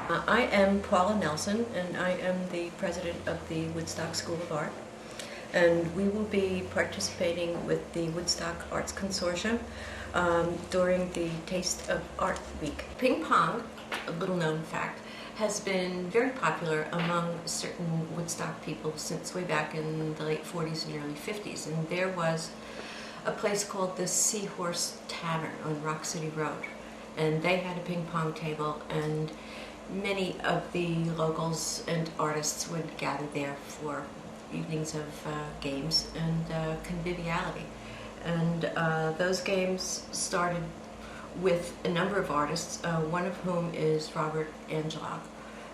I am Paula Nelson, and I am the president of the Woodstock School of Art. And we will be participating with the Woodstock Arts Consortium during the Taste of Art Week. Ping Pong, a little known fact, has been very popular among certain Woodstock people since way back in the late 40s and early 50s. And there was a place called the Seahorse Tavern on Rock City Road. And they had a ping pong table, and many of the locals and artists would gather there for evenings of games and conviviality. And those games started with a number of artists, one of whom is Robert Angeloch.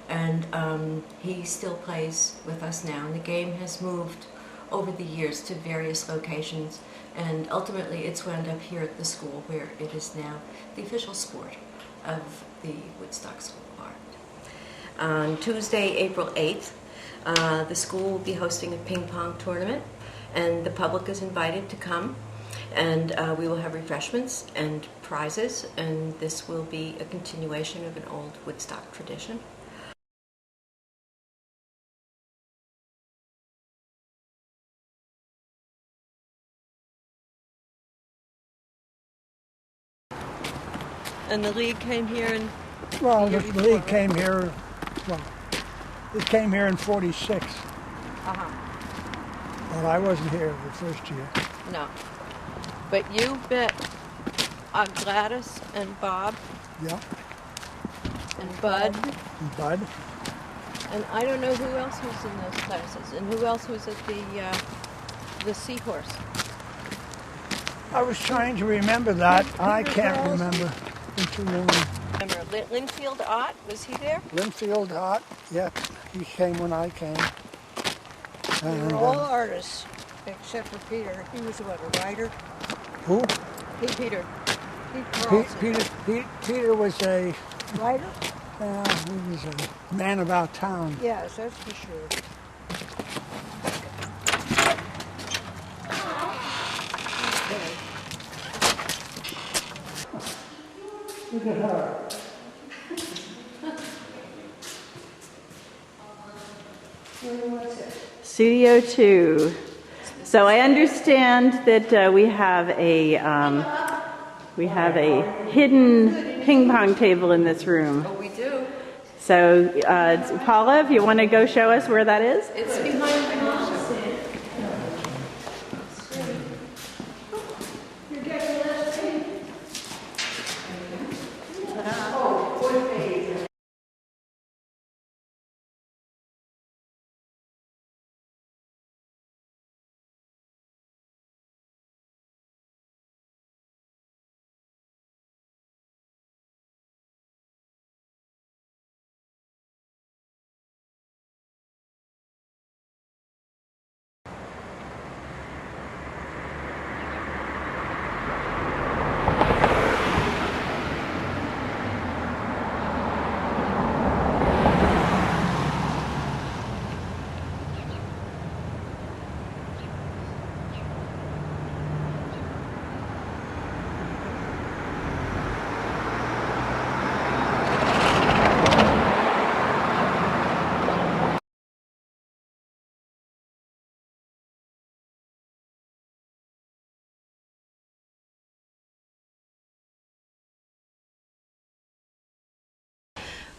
And he still plays with us now. And the game has moved over the years to various locations, and ultimately it's wound up here at the school, where it is now the official sport of the Woodstock School of Art. On Tuesday, April 8th, the school will be hosting a ping pong tournament, and the public is invited to come, and we will have refreshments and prizes, and this will be a continuation of an old Woodstock tradition. And the league came here in... Well, the league came here, well, it came here in 46. But I wasn't here the first year. No. But you met Gladys and Bob. Yeah. And Bud. And Bud. And I don't know who else was in those classes. And who else was at the Seahorse. I was trying to remember that. I can't remember. Remember Linfield Ott, was he there? Linfield Ott, yeah, he came when I came. And, we were all artists, except for Peter. He was what, a writer? Who? Peter. Peter was a... Writer? He was a man about town. Yes, that's for sure. Look at her. Studio 2. So I understand that we have a hidden ping pong table in this room. Oh, we do. So Paula, if you want to go show us where that is. It's behind the house.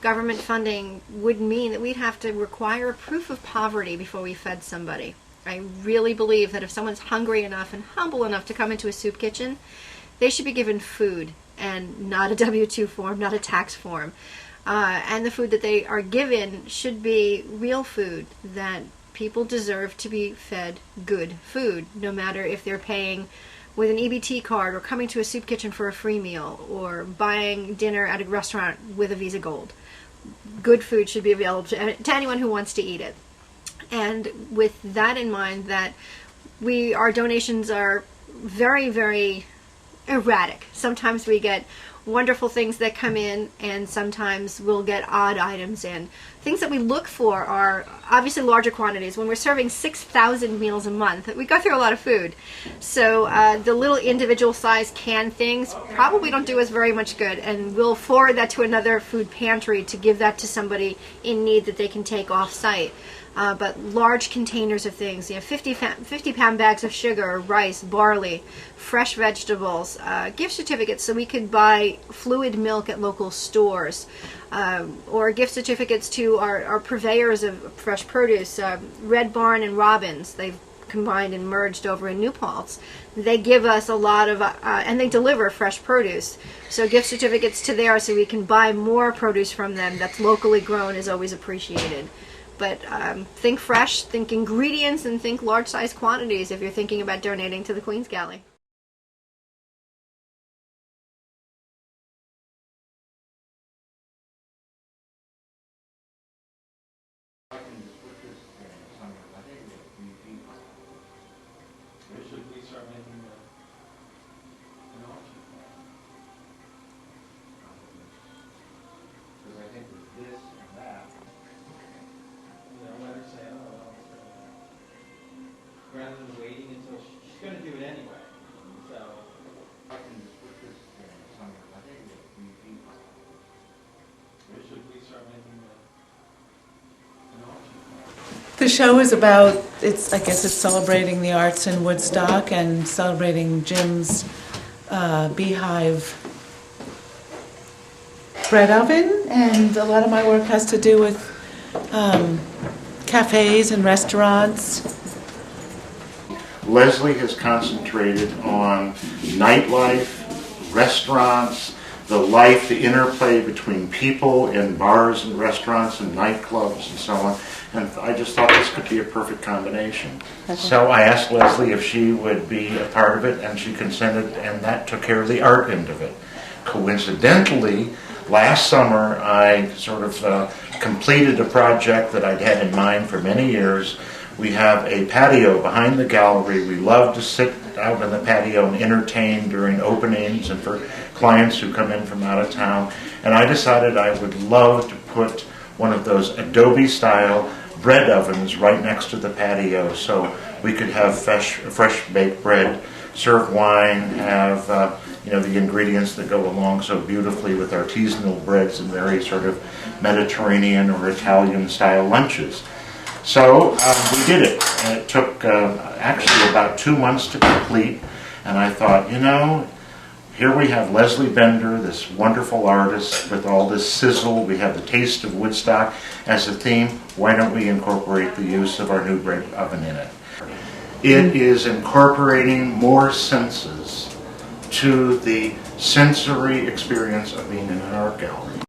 Government funding would mean that we'd have to require a proof of poverty before we fed somebody. I really believe that if someone's hungry enough and humble enough to come into a soup kitchen, they should be given food and not a W-2 form, not a tax form. And the food that they are given should be real food, that people deserve to be fed good food, no matter if they're paying with an EBT card or coming to a soup kitchen for a free meal or buying dinner at a restaurant with a Visa Gold. Good food should be available to anyone who wants to eat it. And with that in mind, that our donations are very, very erratic. Sometimes we get wonderful things that come in, and sometimes we'll get odd items in. Things that we look for are obviously larger quantities. When we're serving 6,000 meals a month, we go through a lot of food. So the little individual size canned things probably don't do us very much good, and we'll forward that to another food pantry to give that to somebody in need that they can take off-site. But large containers of things, 50-pound bags of sugar, rice, barley, fresh vegetables, gift certificates so we could buy fluid milk at local stores, or gift certificates to our purveyors of fresh produce, Red Barn and Robbins. They've combined and merged over in New Paltz. They give us a lot of, and they deliver fresh produce. So gift certificates to there so we can buy more produce from them that's locally grown is always appreciated. But think fresh, think ingredients, and think large size quantities if you're thinking about donating to the Queens Galley. Rather than waiting until she's going to do it anyway. So I can just put this somewhere. I think should we start making an option? The show is about, I guess it's celebrating the arts in Woodstock and celebrating Jim's beehive bread oven, and a lot of my work has to do with cafes and restaurants. Leslie has concentrated on nightlife, restaurants, the interplay between people in bars and restaurants and nightclubs and so on. And I just thought this could be a perfect combination. So I asked Leslie if she would be a part of it, and she consented, and that took care of the art end of it. Coincidentally, last summer I sort of completed a project that I'd had in mind for many years. We have a patio behind the gallery. We love to sit out on the patio and entertain during openings and for clients who come in from out of town. And I decided I would love to put one of those Adobe-style bread ovens right next to the patio so we could have fresh baked bread, serve wine, have the ingredients that go along so beautifully with artisanal breads and very sort of Mediterranean or Italian-style lunches. So we did it, and it took actually about 2 months to complete, and I thought, here we have Leslie Bender, this wonderful artist with all this sizzle. We have the taste of Woodstock as a theme. Why don't we incorporate the use of our new bread oven in it? It is incorporating more senses to the sensory experience of being in an art gallery.